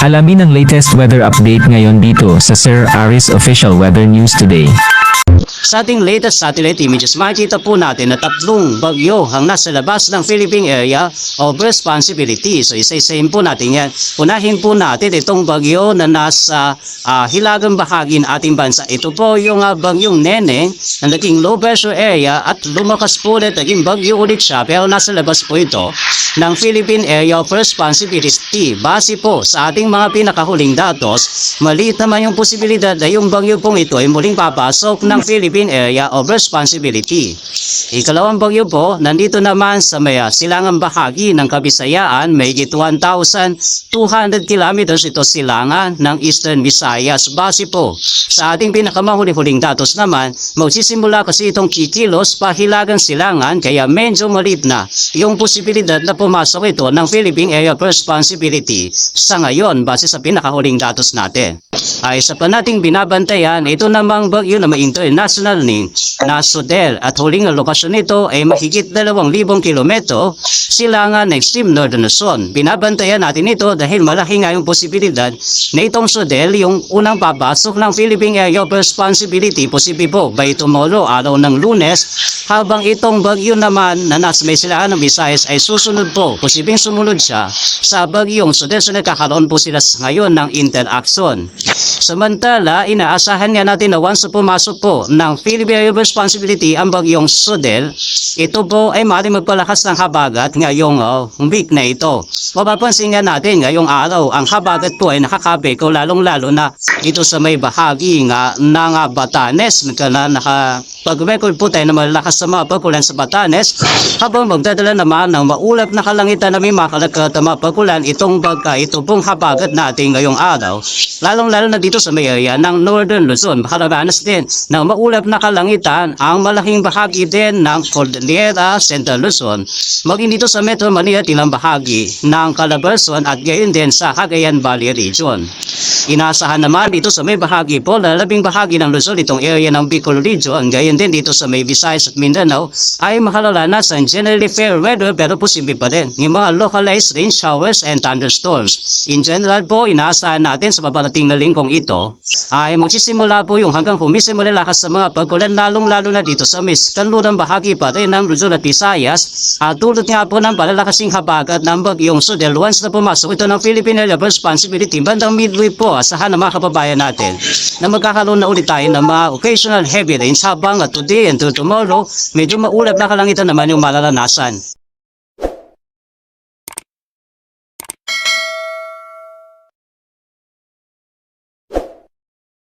Alamin ang latest weather update ngayon dito sa Sir Aris Official Weather News Today. Sa ating latest satellite images, makikita po natin na tatlong bagyo ang nasa labas ng Philippine Area of Responsibility. So isa-isahin po natin yan. Unahin po natin itong bagyo na nasa hilagang bahagi ng ating bansa. Ito po yung bagyong Nene na naging low pressure area at lumakas po ulit, naging bagyo ulit siya, pero nasa labas po ito ng Philippine Area of Responsibility. Base po sa ating mga pinakahuling datos, maliit naman yung posibilidad na yung bagyo pong ito ay muling papasok ng Philippine Area of Responsibility. Ikalawang bagyo po, nandito naman sa may silangang bahagi ng Kabisayaan, may 1,200 kilometers ito silangan ng Eastern Visayas. Base po sa ating pinakamahuli-huling datos naman, magsisimula kasi itong kikilos pahilagang silangan, kaya medyo maliit na yung posibilidad na pumasok ito ng Philippine Area of Responsibility sa ngayon base sa pinakahuling datos natin. Ay isa pa nating binabantayan, ito namang bagyo na may international name na Sodel at huling lokasyon nito ay mahigit 2,000 kilometro silangan ng extreme northern Luzon. Binabantayan natin ito dahil malaki nga yung posibilidad na itong Sodel yung unang papasok ng Philippine Area of Responsibility, posible po by tomorrow, araw ng Lunes, habang itong bagyo naman na nasa may silangan ng Visayas ay susunod po, posibleng sumunod siya sa bagyong Sodel. So nagkakaroon po sila ngayon ng interaction. Samantala, inaasahan nga natin na once pumasok po ng Philippine Area of Responsibility ang bagyong Sodel, ito po ay maaaring magpalakas ng habagat ngayong week na ito. Mapapansin nga natin ngayong araw, ang habagat po ay nakakapeko lalong-lalo na ito sa may bahagi nga ng Batanes. Pag-record po tayo na malakas sa mga pagkulan sa Batanes, habang magdadala naman ng maulap na kalangitan na may makalagkat na mga pagkulan itong ito pong habagat natin ngayong araw, lalong-lalo na dito sa may area ng Northern Luzon. Makaranas din ng maulap na kalangitan ang malaking bahagi din ng Cordillera Central Luzon, maging dito sa Metro Manila at ilang bahagi ng Calabarzon at gayon din sa Cagayan Valley Region. Inaasahan naman dito sa may bahagi po, lalabing bahagi ng Luzon, itong area ng Bicol Region, gayon din dito sa may Visayas at Mindanao ay makalalanas ng generally fair weather, pero posible pa din yung mga localized rain showers and thunderstorms. In general po, inaasahan natin sa paparating na linggong ito ay magsisimula po yung hanggang humisimula lakas sa mga pagkulan, lalong-lalo na dito sa may kanlurang bahagi pa rin ng Luzon at Visayas, at tulad nga po ng palalakasing habagat ng bagyong Sodel once na pumasok ito ng Philippine Area of Responsibility bandang midway po. Asahan ng mga kababayan natin na magkakaroon na ulit tayo ng mga occasional heavy rains, habang today and tomorrow medyo maulap na kalangitan naman yung malalasanan.